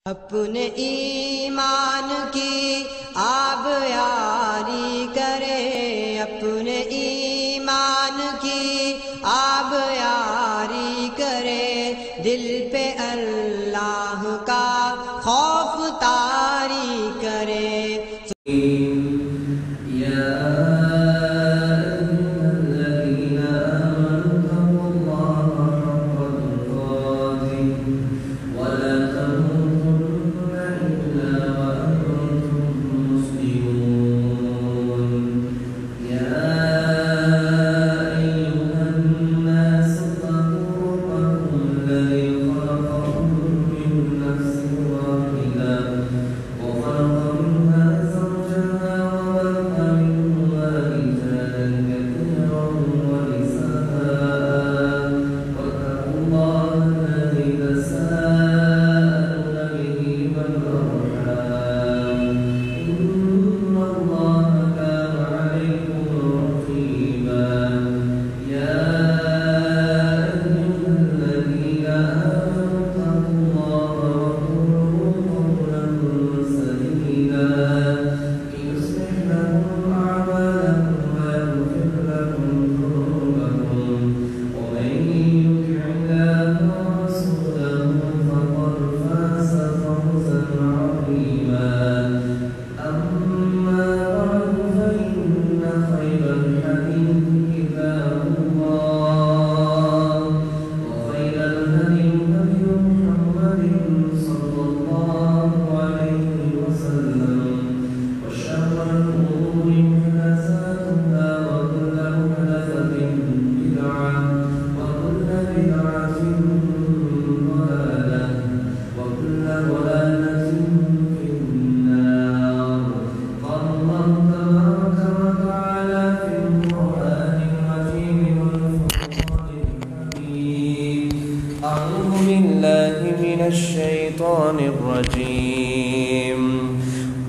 اپنے ایمان کی آب یاری کرے، اپنے ایمان کی آب یاری کرے، دل پہ اللہ کا خوف طاری کرے۔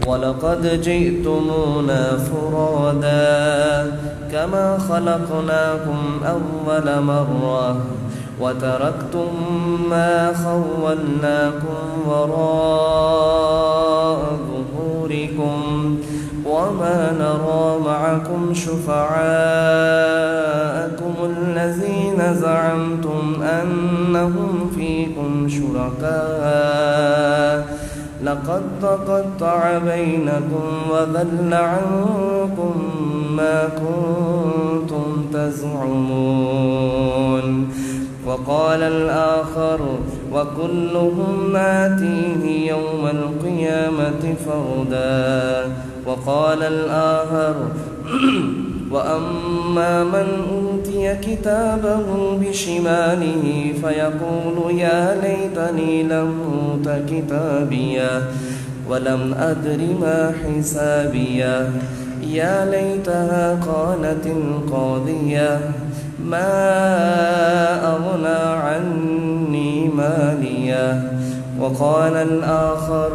وَلَقَدْ جِئْتُمُونَا فُرَادًا كَمَا خَلَقْنَاكُمْ أَوَّلَ مَرَّةٍ وَتَرَكْتُمْ مَا خَوَّلْنَاكُمْ وَرَاءَ ظُهُورِكُمْ وَمَا نَرَى مَعَكُمْ شُفَعَاءَكُمُ الَّذِينَ زَعَمْتُمْ أَنَّهُمْ فِيكُمْ شُرَكَاءُ لَقَدْ تَقَطَّعَ بَيْنَكُمْ وَضَلَّ عَنكُمْ مَا كُنتُمْ تَزْعُمُونَ وَقَالَ الْآخَرُ وَكُلُّهُمْ آتِيهِ يَوْمَ الْقِيَامَةِ فَرْدًا وَقَالَ الْآخَرُ وَأَمَّا مَنْ أُوتِيَ كِتَابَهُ بِشِمَالِهِ فَيَقُولُ يَا لَيْتَنِي لَمْ أُوتَ كِتَابِيَهْ وَلَمْ أَدْرِ مَا حِسَابِيَهْ يَا لَيْتَهَا كَانَتِ الْقَاضِيَةَ مَا أَغْنَى عَنِّي مَالِيَهْ وقال الآخر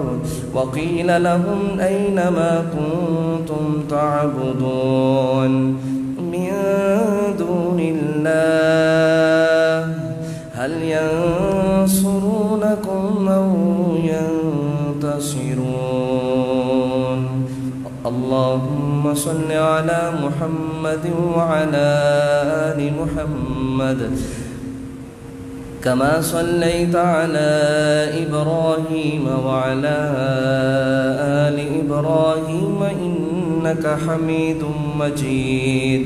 وقيل لهم أين ما كنتم تعبدون من دون الله هل ينصرونكم أو ينتصرون اللهم صل على محمد وعلى آل محمد كما صليت على إبراهيم وعلى آل إبراهيم إنك حميد مجيد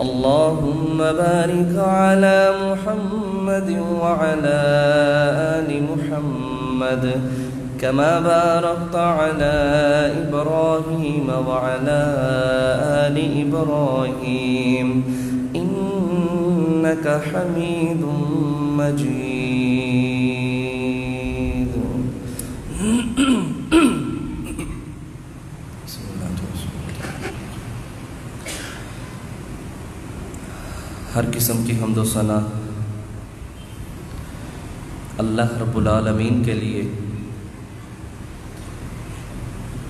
اللهم بارك على محمد وعلى آل محمد كما باركت على إبراهيم وعلى آل إبراهيم إنك حميد مجيد ہر قسم کی حمد و ثنا اللہ رب العالمین کے لیے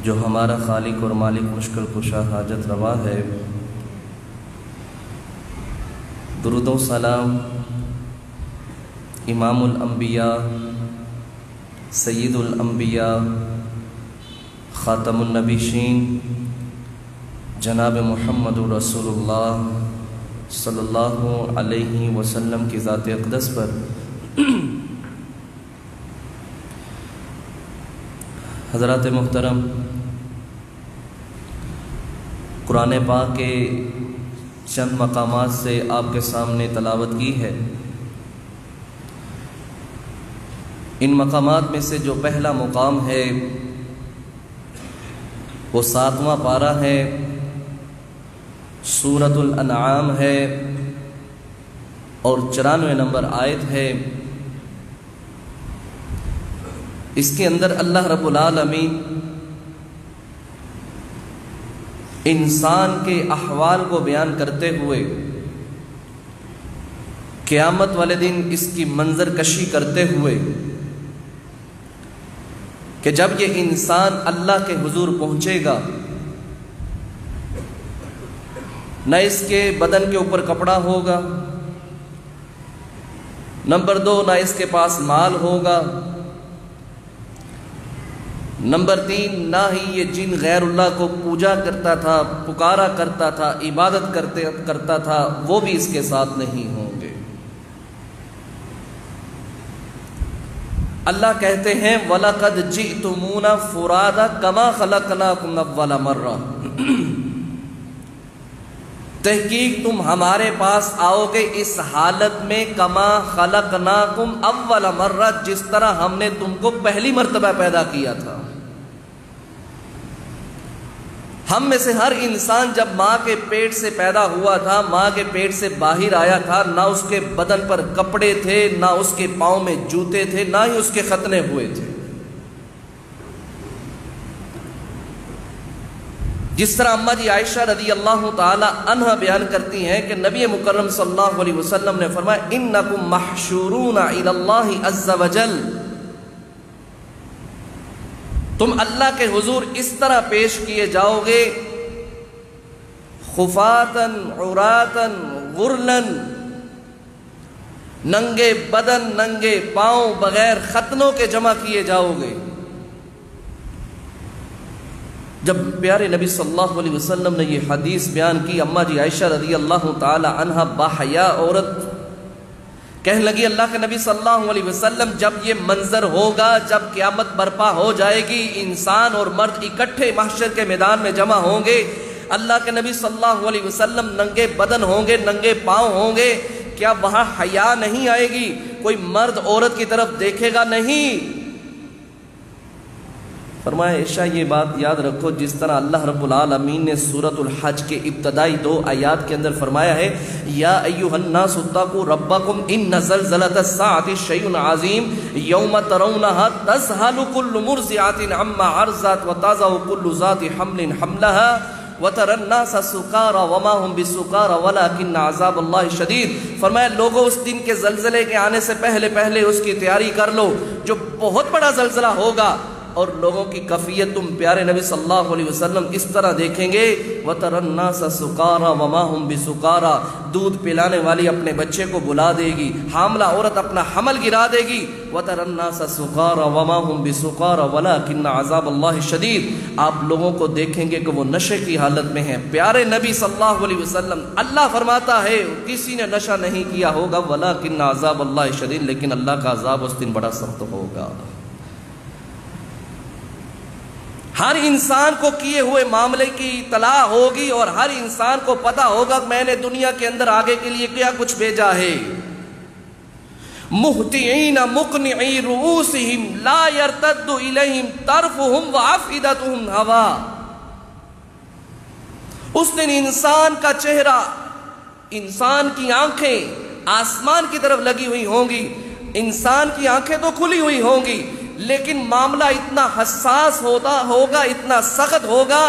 جو ہمارا خالق اور مالک مشکل کشا حاجت روا ہے۔ درود و سلام امام الانبیاء سید الانبیاء خاتم النبیین جناب محمد رسول اللہ صلی اللہ علیہ وسلم کی ذات اقدس پر حضرات محترم، قرآن پاک کے چند مقامات سے آپ کے سامنے تلاوت کی ہے۔ ان مقامات میں سے جو پہلا مقام ہے وہ 7واں پارہ ہے، سورۃ الانعام ہے اور 94 نمبر آیت ہے۔ اس کے اندر اللہ رب العالمین انسان کے احوال کو بیان کرتے ہوئے قیامت والے دن اس کی منظر کشی کرتے ہوئے کہ جب یہ انسان اللہ کے حضور پہنچے گا، نہ اس کے بدن کے اوپر کپڑا ہوگا، نمبر 2 نہ اس کے پاس مال ہوگا، نمبر 3 نہ ہی یہ جن غیر اللہ کو پوجا کرتا تھا، پکارا کرتا تھا، عبادت کرتا تھا، وہ بھی اس کے ساتھ نہیں ہوں گے۔ اللہ کہتے ہیں وَلَقَدْ جِئْتُمُونَا فُرَادًا كَمَا خَلَقْنَاكُمْ أَوَّلَ مَرَّةٍ، تحقیق تم ہمارے پاس آؤ گے اس حالت میں کما خلقناکم اول مرہ، جس طرح ہم نے تم کو پہلی مرتبہ پیدا کیا تھا۔ ہم میں سے ہر انسان جب ماں کے پیٹ سے پیدا ہوا تھا، ماں کے پیٹ سے باہر آیا تھا، نہ اس کے بدن پر کپڑے تھے، نہ اس کے پاؤں میں جوتے تھے، نہ ہی اس کے ختنے ہوئے تھے۔ جس طرح اماں جی عائشہ رضی اللہ تعالی عنہ بیان کرتی ہیں کہ نبی مکرم صلی اللہ علیہ وسلم نے فرمایا انکم محشورون الی اللہ عز وجل، تم اللہ کے حضور اس طرح پیش کیے جاؤ گے خفاتن عراتن غرلن، ننگے بدن، ننگے پاؤں، بغیر ختنوں کے جمع کیے جاؤ گے۔ جب پیارے نبی صلی اللہ علیہ وسلم نے یہ حدیث بیان کی، اماں جی عائشہ رضی اللہ تعالی عنہ باحیا عورت کہنے لگی اللہ کے نبی صلی اللہ علیہ وسلم جب یہ منظر ہوگا، جب قیامت برپا ہو جائے گی، انسان اور مرد اکٹھے محشر کے میدان میں جمع ہوں گے، اللہ کے نبی صلی اللہ علیہ وسلم ننگے بدن ہوں گے، ننگے پاؤں ہوں گے، کیا وہاں حیا نہیں آئے گی؟ کوئی مرد عورت کی طرف دیکھے گا نہیں؟ فرمایا عائشہ یہ بات یاد رکھو، جس طرح اللہ رب العالمین نے سورۃ الحج کے ابتدائی 2 آیات کے اندر فرمایا ہے یا ایھا الناس اتقوا ربکم ان زلزلۃ الساعۃ شیء عظیم یوم ترونها تذهل كل مرضعۃ عما ارضعت وتضع كل ذات حمل حملها وترى الناس سکارى وما هم بسکارى ولكن عذاب اللہ شدید۔ فرمایا لوگوں اس دن کے زلزلے کے آنے سے پہلے اس کی تیاری کر لو، جو بہت بڑا زلزلہ ہوگا، اور لوگوں کی کفیت تم پیارے نبی صلی اللہ علیہ وسلم اس طرح دیکھیں گے وَتَرَى النَّاسَ سُكَارَى وَمَا هُمْ بِسُكَارَى، دودھ پلانے والی اپنے بچے کو بلا دے گی، حاملہ عورت اپنا حمل گرا دے گی، وَتَرَى النَّاسَ سُكَارَى وَمَا هُمْ بِسُكَارَى وَلَكِنَّ عَذَابَ اللَّهِ شَدِيدٌ۔ آپ لوگوں کو دیکھیں گے کہ وہ نشے کی حالت میں ہیں۔ پیارے نبی صلی اللہ علیہ وسلم اللہ فرماتا ہے کسی نے نشہ نہیں کیا ہوگا وَلَكِنَّ عَذَابَ اللَّهِ شَدِيدٌ، لیکن اللہ کا عذاب اس دن بڑا سخت ہوگا۔ ہر انسان کو کیے ہوئے معاملے کی اطلاع ہوگی اور ہر انسان کو پتا ہوگا کہ میں نے دنیا کے اندر آگے کے لیے کیا کچھ بھیجا ہے۔ مہطعین مقنعی رؤوسہم لا یرتد الیہم طرفہم وافئدتہم ہوا، اس دن انسان کا چہرہ، انسان کی آنکھیں آسمان کی طرف لگی ہوئی ہوں گی، انسان کی آنکھیں تو کھلی ہوئی ہوں گی، لیکن معاملہ اتنا حساس ہوگا، اتنا سخت ہوگا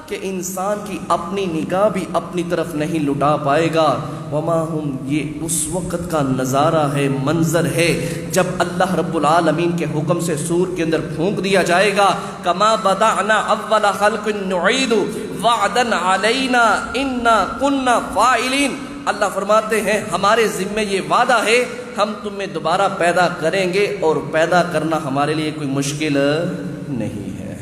کہ انسان کی اپنی نگاہ بھی اپنی طرف نہیں لٹا پائے گا۔ وما ہم، یہ اس وقت کا نظارہ ہے، منظر ہے جب اللہ رب العالمین کے حکم سے سور کے اندر پھونک دیا جائے گا۔ کما بدعنا اول خلق نعید وعدا علینا انا کنا فاعلین، اللہ فرماتے ہیں ہمارے ذمے یہ وعدہ ہے، ہم تمہیں دوبارہ پیدا کریں گے، اور پیدا کرنا ہمارے لیے کوئی مشکل نہیں ہے۔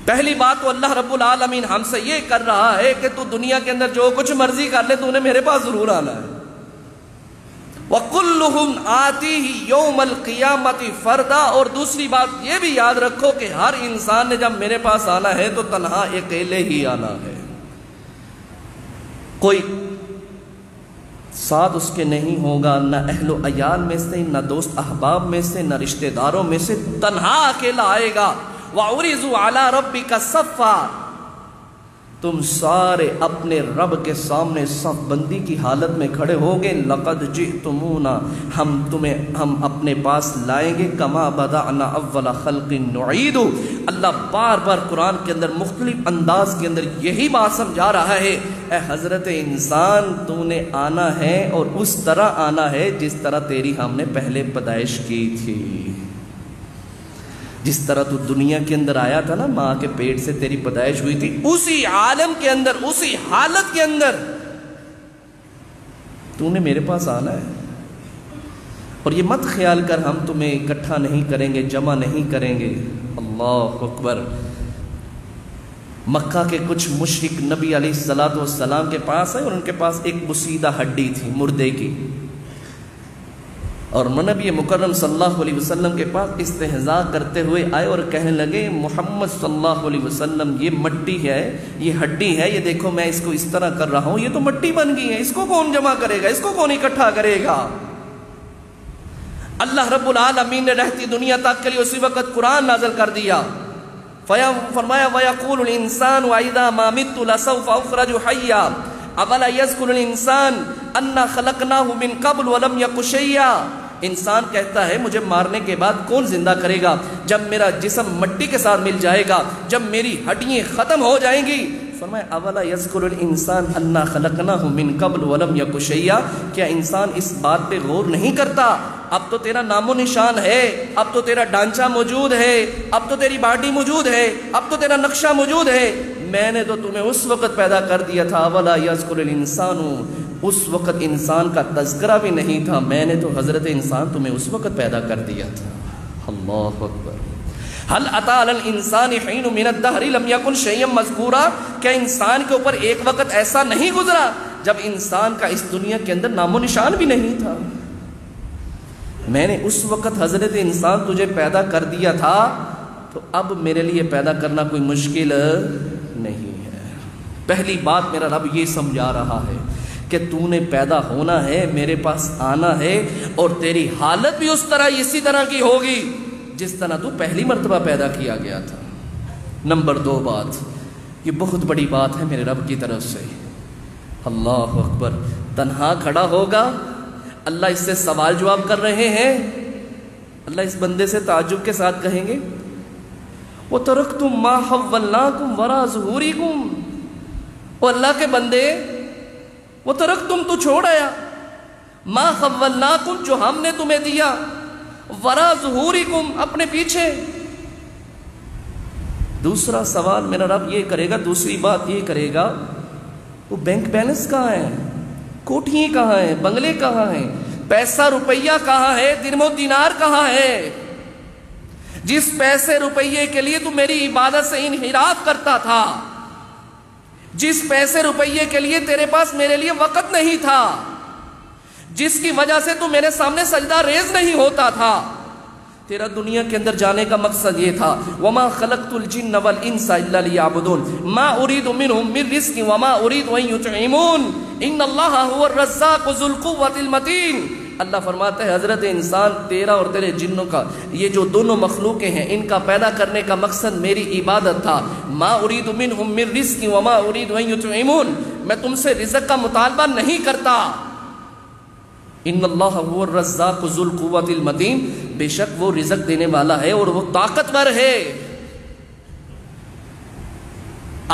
پہلی بات تو اللہ رب العالمین ہم سے یہ کر رہا ہے کہ تو دنیا کے اندر جو کچھ مرضی کر لے، تو نے میرے پاس ضرور آنا ہے۔ وَكُلُّهُمْ آتِيهِ يَوْمَ الْقِيَامَةِ فَرْدًا، اور دوسری بات یہ بھی یاد رکھو کہ ہر انسان نے جب میرے پاس آنا ہے تو تنہا اکیلے ہی آنا ہے، کوئی ساتھ اس کے نہیں ہوگا، نہ اہل و عیال میں سے، نہ دوست احباب میں سے، نہ رشتہ داروں میں سے، تنہا اکیلا آئے گا۔ وَعُرِضُوا عَلَىٰ رَبِّكَ صَفًّا، تم سارے اپنے رب کے سامنے صف بندی کی حالت میں کھڑے ہوگے۔ لَقَدْ جِئْتُمُونَا، ہم اپنے پاس لائیں گے، كَمَا بَدَأْنَا أَوَّلَ خَلْقٍ نُعِيدُ۔ اللہ بار بار قرآن کے اندر مختلف انداز کے اندر یہی بات سمجھا رہا ہے، اے حضرت انسان تو نے آنا ہے، اور اس طرح آنا ہے جس طرح تیری ہم نے پہلے پیدائش کی تھی۔ جس طرح تو دنیا کے اندر آیا تھا نا، ماں کے پیٹ سے تیری پیدائش ہوئی تھی، اسی عالم کے اندر، اسی حالت کے اندر تو نے میرے پاس آنا ہے۔ اور یہ مت خیال کر ہم تمہیں اکٹھا نہیں کریں گے، جمع نہیں کریں گے۔ اللہ اکبر۔ مکہ کے کچھ مشرک نبی علیہ الصلوۃ والسلام کے پاس آئے، اور ان کے پاس ایک بسیدہ ہڈی تھی مردے کی، اور نبی مکرم صلی اللہ علیہ وسلم کے پاس استہزاء کرتے ہوئے آئے اور کہنے لگے، محمد صلی اللہ علیہ وسلم یہ مٹی ہے، یہ ہڈی ہے، یہ دیکھو میں اس کو اس طرح کر رہا ہوں، یہ تو مٹی بن گئی ہے، اس کو کون جمع کرے گا، اس کو کون اکٹھا کرے گا؟ اللہ رب العالمین نے رہتی دنیا تک کے لیے اسی وقت قرآن نازل کر دیا، فرمایا وَيَقُولُ الْإِنسَانُ وَإِذَا مَا مِتُّ لَسَوْفَ أُخْرَجُ حَيًّا أَوَلَا يَذْكُرُ الْإِنسَانُ أَنَّا خَلَقْنَاهُ مِنْ قَبْلُ وَلَمْ يَكُ شَيْئًا۔ انسان کہتا ہے مجھے مارنے کے بعد کون زندہ کرے گا، جب میرا جسم مٹی کے ساتھ مل جائے گا، جب میری ہڈیاں ختم ہو جائیں گی۔ فرمایا اولا یذکر الانسان انا خلقناہ من قبل ولم یک شیئا، کیا انسان اس بات پہ غور نہیں کرتا؟ اب تو تیرا نام و نشان ہے، اب تو تیرا ڈھانچہ موجود ہے، اب تو تیری باڈی موجود ہے، اب تو تیرا نقشہ موجود ہے، میں نے تو تمہیں اس وقت پیدا کر دیا تھا۔ اولا یذکر الانسان، اس وقت انسان کا تذکرہ بھی نہیں تھا، میں نے تو حضرت انسان تمہیں اس وقت پیدا کر دیا تھا۔ اللہ اکبر۔ هل اتى على الانسان حين من الدهر لم يكن شيئا مذكورا، کیا انسان کے اوپر ایک وقت ایسا نہیں گزرا جب انسان کا اس دنیا کے اندر نام و نشان بھی نہیں تھا؟ میں نے اس وقت حضرت انسان تجھے پیدا کر دیا تھا، تو اب میرے لیے پیدا کرنا کوئی مشکل نہیں ہے۔ پہلی بات میرا رب یہ سمجھا رہا ہے کہ تو نے پیدا ہونا ہے، میرے پاس آنا ہے، اور تیری حالت بھی اس طرح اسی طرح کی ہوگی جس طرح تو پہلی مرتبہ پیدا کیا گیا تھا۔ نمبر 2 بات، یہ بہت بڑی بات ہے میرے رب کی طرف سے، اللہ اکبر، تنہا کھڑا ہوگا، اللہ اس سے سوال جواب کر رہے ہیں، اللہ اس بندے سے تعجب کے ساتھ کہیں گے وَتَرَكْتُمْ مَا حَوَّلْنَاكُمْ وَرَا ظُهُورِكُمْ، او اللہ کے بندے، وَتَرَكْتُمْ تو چھوڑ آیا، مَا حَوَّلْنَاكُمْ جو ہم نے تمہیں دیا، وَرَا ظُهُورِكُمْ اپنے پیچھے۔ دوسرا سوال میرا رب یہ کرے گا، دوسری بات یہ کرے گا، وہ بینک بیلنس کہاں ہے، کوٹھیاں کہاں ہیں، بنگلے کہاں ہیں، پیسہ روپیہ کہاں ہے، درہم و دینار کہاں ہے؟ جس پیسے روپیے کے لیے تو میری عبادت سے انحراف کرتا تھا، جس پیسے روپیے کے لیے تیرے پاس میرے لیے وقت نہیں تھا، جس کی وجہ سے تو میرے سامنے سجدہ ریز نہیں ہوتا تھا، تیرا دنیا کے اندر جانے کا مقصد یہ تھا، وَمَا خَلَقْتُ الْجِنَّ وَالْإِنسَ إِلَّا لِيَعْبُدُونَ مَا أُرِيدُ مِنْهُمْ مِنْ رِزْقٍ وَمَا أُرِيدُ أَنْ يُطْعِمُونَ إِنَّ اللَّهَ هُوَ الرَّزَّاقُ ذُو الْقُوَّةِ الْمَتِينُ۔ اللہ فرماتا ہے حضرت انسان، تیرا اور تیرے جنوں کا، یہ جو دونوں مخلوقیں ہیں، ان کا پیدا کرنے کا مقصد میری عبادت تھا۔ مَا أُرِيدُ مِنْهُمْ مِنْ رِزْقٍ وَمَا أُرِيدُ أَنْ يُطْعِمُونَ، میں تم سے رزق کا مطالبہ نہیں کرتا۔ ان اللہ هو الرزاق ذو القوة المتین، بے شک وہ رزق دینے والا ہے اور وہ طاقتور ہے۔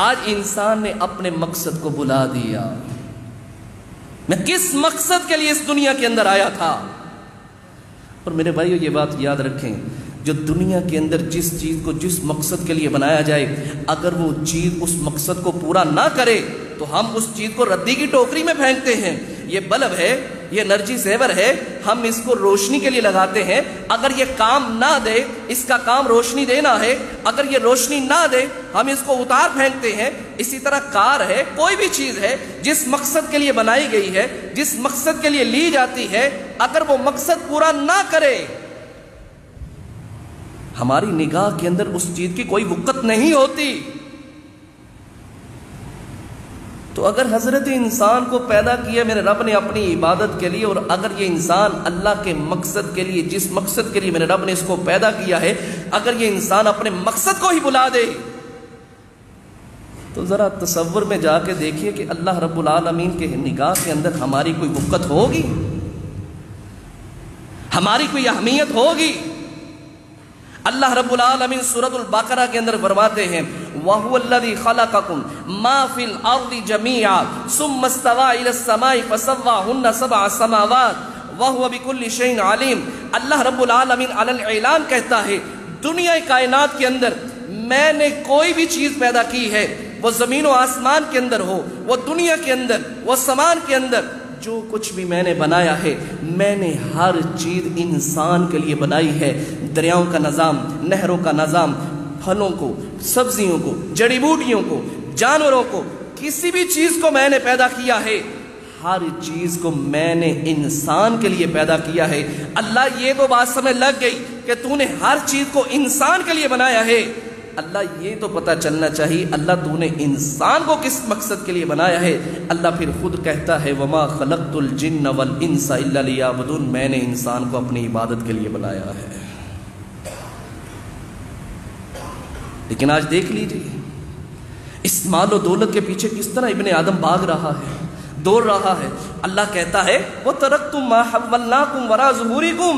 آج انسان نے اپنے مقصد کو بلا دیا، میں کس مقصد کے لیے اس دنیا کے اندر آیا تھا؟ اور میرے بھائیو یہ بات یاد رکھیں، جو دنیا کے اندر جس چیز کو جس مقصد کے لیے بنایا جائے، اگر وہ چیز اس مقصد کو پورا نہ کرے تو ہم اس چیز کو ردی کی ٹوکری میں پھینکتے ہیں۔ یہ بلب ہے، یہ انرجی سیور ہے، ہم اس کو روشنی کے لیے لگاتے ہیں، اگر یہ کام نہ دے، اس کا کام روشنی دینا ہے، اگر یہ روشنی نہ دے ہم اس کو اتار پھینکتے ہیں۔ اسی طرح کار ہے، کوئی بھی چیز ہے جس مقصد کے لیے بنائی گئی ہے، جس مقصد کے لیے لی جاتی ہے، اگر وہ مقصد پورا نہ کرے، ہماری نگاہ کے اندر اس چیز کی کوئی وقت نہیں ہوتی۔ تو اگر حضرت انسان کو پیدا کیا میرے رب نے اپنی عبادت کے لیے، اور اگر یہ انسان اللہ کے مقصد کے لیے، جس مقصد کے لیے میرے رب نے اس کو پیدا کیا ہے، اگر یہ انسان اپنے مقصد کو ہی بلا دے، تو ذرا تصور میں جا کے دیکھیے کہ اللہ رب العالمین کے نگاہ کے اندر ہماری کوئی وقت ہوگی، ہماری کوئی اہمیت ہوگی؟ اللہ رب العالمین سورۃ البقرہ کے اندر فرماتے ہیں وَهُوَ الَّذِي خَلَقَكُمْ مَا فِي الْأَرْضِ جَمِيعًا ثُمَّ اسْتَوَىٰ إِلَى السَّمَاءِ فَسَوَّاهُنَّ سَبْعَ سَمَاوَاتٍ وَهُوَ بِكُلِّ شَيْءٍ عَلِيمٌ۔ اللہ رب العالمین علی الاعلان کہتا ہے دنیا کائنات کے اندر میں نے کوئی بھی چیز پیدا کی ہے، وہ زمین و آسمان کے اندر ہو، وہ دنیا کے اندر، وہ سامان کے اندر، جو کچھ بھی میں نے بنایا ہے، میں نے ہر چیز انسان کے لیے بنائی ہے۔ دریاؤں کا نظام، نہروں کا نظام، پھلوں کو، سبزیوں کو، جڑی بوٹیوں کو، جانوروں کو، کسی بھی چیز کو میں نے پیدا کیا ہے، ہر چیز کو میں نے انسان کے لیے پیدا کیا ہے۔ اللہ یہ تو بات سمجھ لگ گئی کہ تو نے ہر چیز کو انسان کے لیے بنایا ہے، اللہ یہ تو پتہ چلنا چاہیے اللہ تو نے انسان کو کس مقصد کے لیے بنایا ہے۔ اللہ پھر خود کہتا ہے وَمَا خَلَقْتُ الْجِنَّ وَالْإِنسَ إِلَّا لِيَعْبُدُونِ، میں نے انسان کو اپنی عبادت کے لیے بنایا ہے۔ لیکن آج دیکھ لیجئے اس مال و دولت کے پیچھے کس طرح ابن آدم بھاگ رہا ہے، دوڑ رہا ہے۔ اللہ کہتا ہے وَتَرَكْتُم مَّا حَوَّلْنَاكُمْ وَرَاءَ ظُهُورِكُمْ،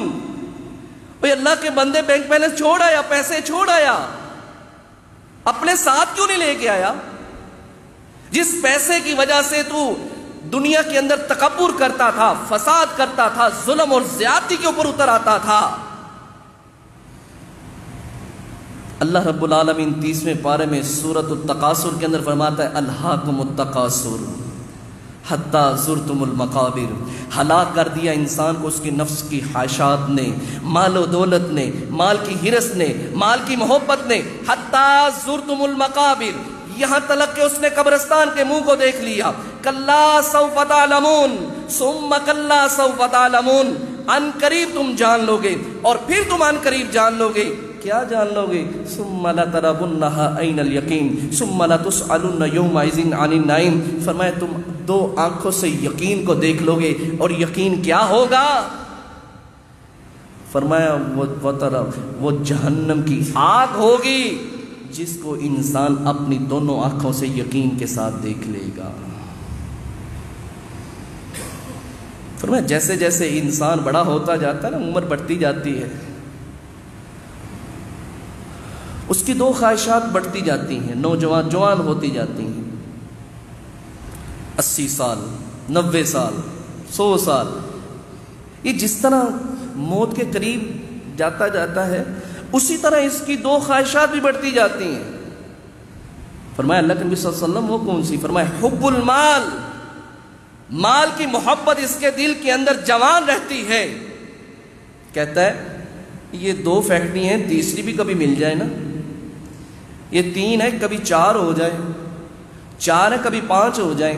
اوہ اللہ کے بندے بینک بیلنس چھوڑ آیا، پیسے چھوڑ آیا، اپنے ساتھ کیوں نہیں لے کے آیا؟ جس پیسے کی وجہ سے تو دنیا کے اندر تکبر کرتا تھا، فساد کرتا تھا، ظلم اور زیادتی کے اوپر اتر آتا تھا۔ اللہ رب العالمین 30ویں پارے میں سورۃ التکاثر کے اندر فرماتا ہے الہاکم التکاثر حتی زرتم المقابر، ہلاک کر دیا انسان کو اس کی نفس کی خواہشات نے، مال و دولت نے، مال کی ہرس نے، مال کی محبت نے، حتی زرتم المقابر، یہاں تلک کہ اس نے قبرستان کے منہ کو دیکھ لیا۔ کلا سوف تعلمون ثم کلا سوف تعلمون، ان قریب تم جان لو گے اور پھر تم ان قریب جان لو گے۔ کیا جان لو گے؟ ثم لترونها عین الیقین ثم لتسألن یومئذ عن النعیم، فرمایا تم دو آنکھوں سے یقین کو دیکھ لو گے، اور یقین کیا ہوگا؟ فرمایا وہ جہنم کی آگ ہوگی جس کو انسان اپنی دونوں آنکھوں سے یقین کے ساتھ دیکھ لے گا۔ فرمایا جیسے جیسے انسان بڑا ہوتا جاتا ہے نا، عمر بڑھتی جاتی ہے، اس کی دو خواہشات بڑھتی جاتی ہیں، جوان ہوتی جاتی ہیں، 80 سال، 90 سال، 100 سال، یہ جس طرح موت کے قریب جاتا جاتا ہے اسی طرح اس کی دو خواہشات بھی بڑھتی جاتی ہیں۔ فرمایا اللہ کے نبی صلی اللہ علیہ وسلم وہ کون سی؟ فرمایا حب المال، مال کی محبت اس کے دل کے اندر جوان رہتی ہے۔ کہتا ہے یہ 2 فیکٹری ہیں، تیسری بھی کبھی مل جائے نا، یہ 3 ہے کبھی 4 ہو جائے، 4 ہے کبھی 5 ہو جائیں،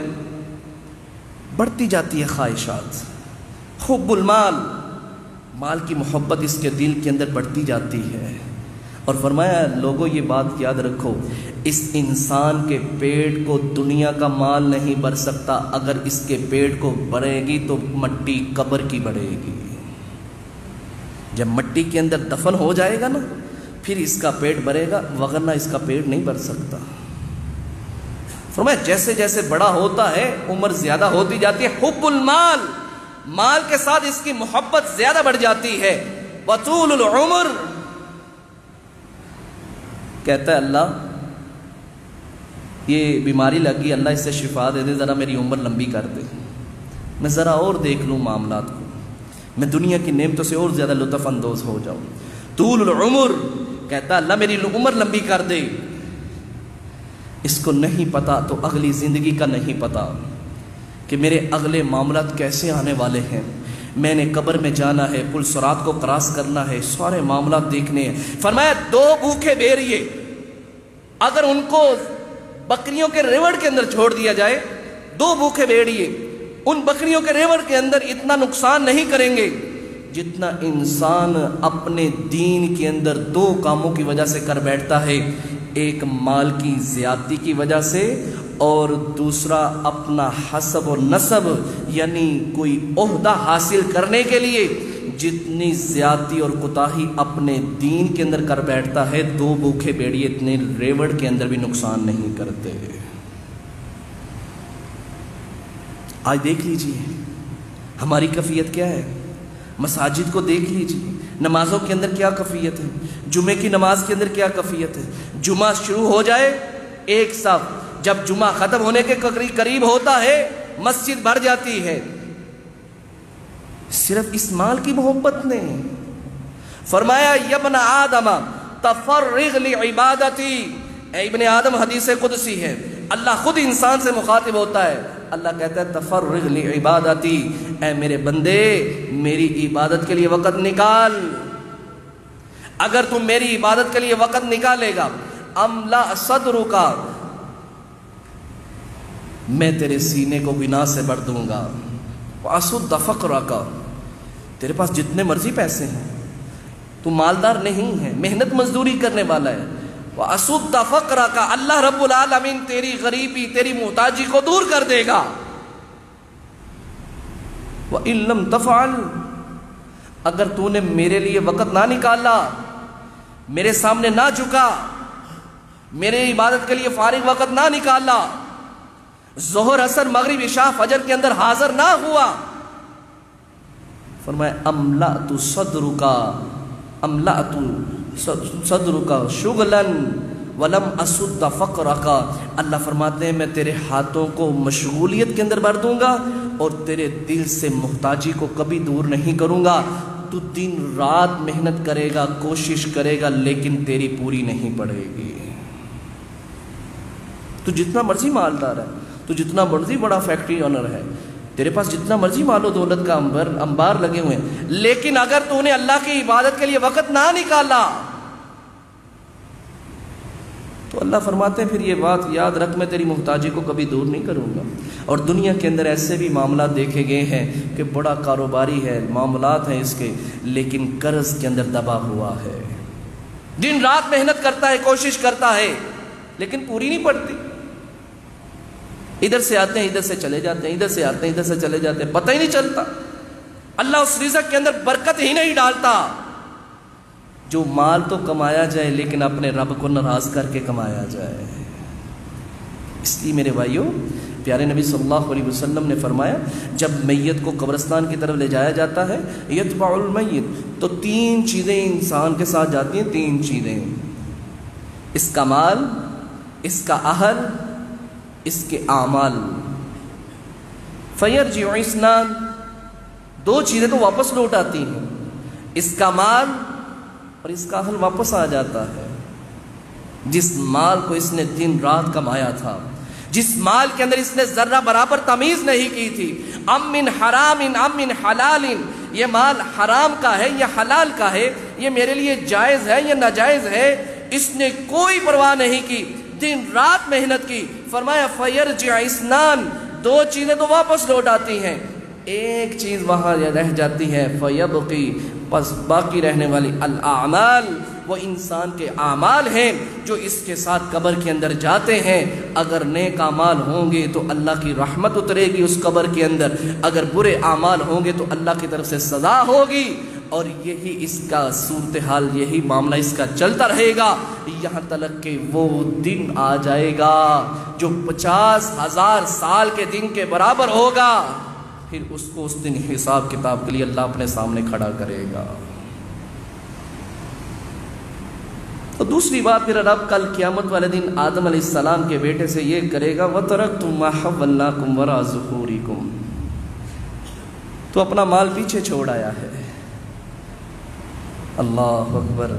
بڑھتی جاتی ہے خواہشات۔ حب المال، مال کی محبت اس کے دل کے اندر بڑھتی جاتی ہے۔ اور فرمایا لوگوں یہ بات یاد رکھو، اس انسان کے پیٹ کو دنیا کا مال نہیں بھر سکتا، اگر اس کے پیٹ کو بھرے گی تو مٹی قبر کی بڑھے گی۔ جب مٹی کے اندر دفن ہو جائے گا نا پھر اس کا پیٹ بھرے گا، وگرنہ اس کا پیٹ نہیں بھر سکتا۔ فرمایا جیسے جیسے بڑا ہوتا ہے عمر زیادہ ہوتی جاتی ہے، حب المال، مال کے ساتھ اس کی محبت زیادہ بڑھ جاتی ہے۔ وطول العمر، کہتا ہے اللہ یہ بیماری لگی، اللہ اس سے شفا دے دے، ذرا میری عمر لمبی کر دے، میں ذرا اور دیکھ لوں معاملات کو، میں دنیا کی نعمتوں سے اور زیادہ لطف اندوز ہو جاؤں۔ طول العمر، کہتا اللہ میری عمر لمبی کر دے۔ اس کو نہیں پتا تو اگلی زندگی کا نہیں پتا کہ میرے اگلے معاملات کیسے آنے والے ہیں، میں نے قبر میں جانا ہے، پل صراط کو کراس کرنا ہے، سارے معاملات دیکھنے ہیں۔ فرمایا 2 بھوکے بھیڑیے اگر ان کو بکریوں کے ریوڑ کے اندر چھوڑ دیا جائے، 2 بھوکے بھیڑیے ان بکریوں کے ریوڑ کے اندر اتنا نقصان نہیں کریں گے جتنا انسان اپنے دین کے اندر 2 کاموں کی وجہ سے کر بیٹھتا ہے، ایک مال کی زیادتی کی وجہ سے اور دوسرا اپنا حسب و نسب یعنی کوئی عہدہ حاصل کرنے کے لیے جتنی زیادتی اور کوتاہی اپنے دین کے اندر کر بیٹھتا ہے، 2 بھوکے بھیڑیے اتنے ریوڑ کے اندر بھی نقصان نہیں کرتے۔ آج دیکھ لیجئے ہماری کیفیت کیا ہے، مساجد کو دیکھ لیجئے، نمازوں کے اندر کیا کیفیت ہے، جمعے کی نماز کے اندر کیا کیفیت ہے۔ جمعہ شروع ہو جائے ایک صف، جب جمعہ ختم ہونے کے قریب ہوتا ہے مسجد بھر جاتی ہے، صرف اس مال کی محبت نے۔ فرمایا یا ابن آدم تفرغ لعبادتی، اے ابن آدم حدیث قدسی ہے، اللہ خود انسان سے مخاطب ہوتا ہے، اللہ کہتا ہے تفرغ لعبادتی، اے میرے بندے میری عبادت کے لیے وقت نکال۔ اگر تم میری عبادت کے لیے وقت نکالے گا، املا صدرک، میں تیرے سینے کو گناہ سے بھر دوں گا، واسد فقرک، تیرے پاس جتنے مرضی پیسے ہیں، تو مالدار نہیں ہے، محنت مزدوری کرنے والا ہے، واسد فقرک، اللہ رب العالمین تیری غریبی تیری محتاجی کو دور کر دے گا۔ وَإِن لَمْ تَفْعَلْ، اگر تو نے میرے لیے وقت نہ نکالا، میرے سامنے نہ جھکا، میرے عبادت کے لیے فارغ وقت نہ نکالا، ظہر عصر مغرب عشاء فجر کے اندر حاضر نہ ہوا، فرمایا املأت صدرک، املأت صدرک شغلا ولم اسد فقرک، اللہ فرماتے ہیں میں تیرے ہاتھوں کو مشغولیت کے اندر بھر دوں گا اور تیرے دل سے محتاجی کو کبھی دور نہیں کروں گا۔ تو دن رات محنت کرے گا، کوشش کرے گا، لیکن تیری پوری نہیں پڑے گی۔ تو جتنا مرضی مالدار ہے، تو جتنا مرضی بڑا فیکٹری آنر ہے، تیرے پاس جتنا مرضی مال و دولت کا انبار لگے ہوئے ہیں، لیکن اگر تو نے اللہ کی عبادت کے لیے وقت نہ نکالا تو اللہ فرماتے ہیں پھر یہ بات یاد رکھ، میں تیری محتاجی کو کبھی دور نہیں کروں گا۔ اور دنیا کے اندر ایسے بھی معاملات دیکھے گئے ہیں کہ بڑا کاروباری ہے، معاملات ہیں اس کے، لیکن قرض کے اندر دبا ہوا ہے، دن رات محنت کرتا ہے، کوشش کرتا ہے، لیکن پوری نہیں پڑتی۔ ادھر سے آتے ہیں ادھر سے چلے جاتے ہیں، ادھر سے آتے ہیں ادھر سے چلے جاتے ہیں، پتہ ہی نہیں چلتا۔ اللہ اس رزق کے اندر برکت ہی نہیں ڈالتا۔ جو مال تو کمایا جائے لیکن اپنے رب کو ناراض کر کے کمایا جائے۔ اس لیے میرے بھائیوں، پیارے نبی صلی اللہ علیہ وسلم نے فرمایا جب میت کو قبرستان کی طرف لے جایا جاتا ہے، یتبع المیت، تو 3 چیزیں انسان کے ساتھ جاتی ہیں، 3 چیزیں، اس کا مال، اس کا اہل، اس کے اعمال۔ فیرجع اثنان، 2 چیزیں تو واپس لوٹ آتی ہیں، اس کا مال اور اس کا اہل واپس آ جاتا ہے۔ جس مال کو اس نے دن رات کمایا تھا، جس مال کے اندر اس نے ذرہ برابر تمیز نہیں کی تھی، ام من حرام ام من حلال، یہ مال حرام کا ہے یا حلال کا ہے، یہ میرے لیے جائز ہے یا ناجائز ہے، اس نے کوئی پرواہ نہیں کی، دن رات محنت کی۔ فرمایا فیرجع اثنان، 2 چیزیں تو واپس لوٹ آتی ہیں، ایک چیز وہاں رہ جاتی ہے، فیبقی، پس باقی رہنے والی الاعمال، وہ انسان کے اعمال ہیں جو اس کے ساتھ قبر کے اندر جاتے ہیں۔ اگر نیک اعمال ہوں گے تو اللہ کی رحمت اترے گی اس قبر کے اندر، اگر برے اعمال ہوں گے تو اللہ کی طرف سے سزا ہوگی، اور یہی اس کا صورتحال، یہی معاملہ اس کا چلتا رہے گا یہاں تک کہ وہ دن آ جائے گا جو 50,000 سال کے دن کے برابر ہوگا، پھر اس کو اس دن حساب کتاب کے لیے اللہ اپنے سامنے کھڑا کرے گا۔ تو دوسری بات پھر رب کل قیامت والے دن آدم علیہ السلام کے بیٹے سے یہ کرے گا، وَتَرَكْتُمْ مَا حَوَّلْنَاكُمْ وَرَاءَ ظُهُورِكُمْ، تو اپنا مال پیچھے چھوڑ آیا ہے۔ اللہ اکبر۔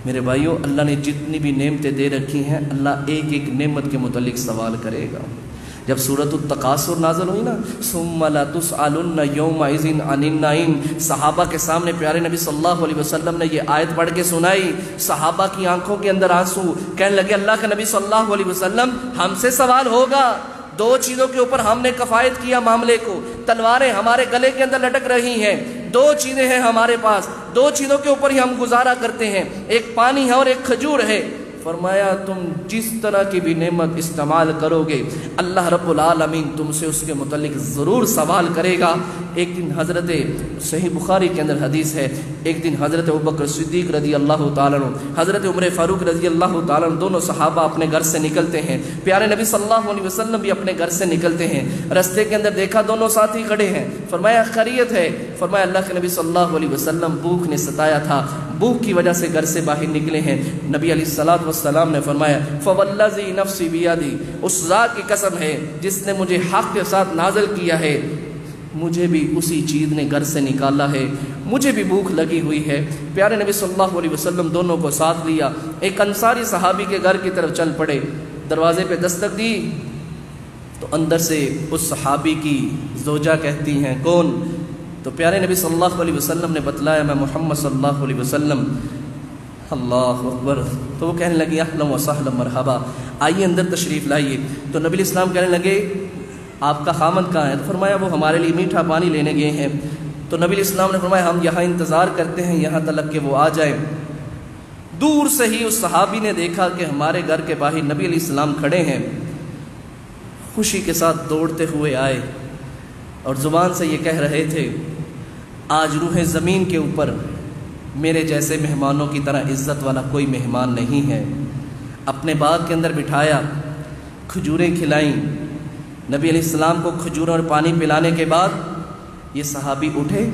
میرے بھائیوں، اللہ نے جتنی بھی نعمتیں دے رکھی ہیں، اللہ ایک ایک نعمت کے متعلق سوال کرے گا۔ جب سورۃ التکاثر نازل ہوئی نا، ثم لتسألن یومئذ عن النعیم، صحابہ کے سامنے پیارے نبی صلی اللہ علیہ وسلم نے یہ آیت پڑھ کے سنائی، صحابہ کی آنکھوں کے اندر آنسو، کہنے لگے اللہ کے نبی صلی اللہ علیہ وسلم ہم سے سوال ہوگا، دو چیزوں کے اوپر ہم نے کفایت کیا معاملے کو، تلواریں ہمارے گلے کے اندر لٹک رہی ہیں، دو چیزیں ہیں ہمارے پاس، دو چیزوں کے اوپر ہی ہم گزارا کرتے ہیں، ایک پانی ہے اور ایک کھجور ہے۔ فرمایا تم جس طرح کی بھی نعمت استعمال کرو گے اللہ رب العالمین تم سے اس کے متعلق ضرور سوال کرے گا۔ ایک دن حضرت صحیح بخاری کے اندر حدیث ہے، ایک دن حضرت ابوبکر صدیق رضی اللہ تعالیٰ عنہ، حضرت عمر فاروق رضی اللہ تعالیٰ عنہ، دونوں صحابہ اپنے گھر سے نکلتے ہیں، پیارے نبی صلی اللہ علیہ وسلم بھی اپنے گھر سے نکلتے ہیں، رستے کے اندر دیکھا دونوں ساتھی کھڑے ہیں، فرمایا خیریت ہے؟ فرمایا اللہ کے نبی صلی اللہ علیہ وسلم بھوک نے ستایا تھا، بھوک کی وجہ سے گھر سے باہر نکلے ہیں۔ نبی علیہ الصلوۃ والسلام نے فرمایا فوالذی نفسی بیدی، اس ذات کی قسم ہے جس نے مجھے حق کے ساتھ نازل کیا ہے، مجھے بھی اسی چیز نے گھر سے نکالا ہے، مجھے بھی بھوک لگی ہوئی ہے۔ پیارے نبی صلی اللہ علیہ وسلم دونوں کو ساتھ لیا، ایک انصاری صحابی کے گھر کی طرف چل پڑے، دروازے پہ دستک دی تو اندر سے اس صحابی کی زوجہ کہتی ہیں کون؟ تو پیارے نبی صلی اللہ علیہ وسلم نے بتلایا میں محمد صلی اللہ علیہ وسلم۔ اللہ اکبر، تو وہ کہنے لگی اہلا و سہلا مرحبا، آئیے اندر تشریف لائیے۔ تو نبی الاسلام کہنے لگے آپ کا خامند کہاں ہے؟ تو فرمایا وہ ہمارے لیے میٹھا پانی لینے گئے ہیں۔ تو نبی الاسلام نے فرمایا ہم یہاں انتظار کرتے ہیں یہاں تک کہ وہ آ جائیں۔ دور سے ہی اس صحابی نے دیکھا کہ ہمارے گھر کے باہر نبی علیہ السلام کھڑے ہیں، خوشی کے ساتھ دوڑتے ہوئے آئے اور زبان سے یہ کہہ رہے تھے آج روح زمین کے اوپر میرے جیسے مہمانوں کی طرح عزت والا کوئی مہمان نہیں ہے۔ اپنے باغ کے اندر بٹھایا، کھجوریں کھلائیں، نبی علیہ السلام کو کھجوروں اور پانی پلانے کے بعد یہ صحابی اٹھے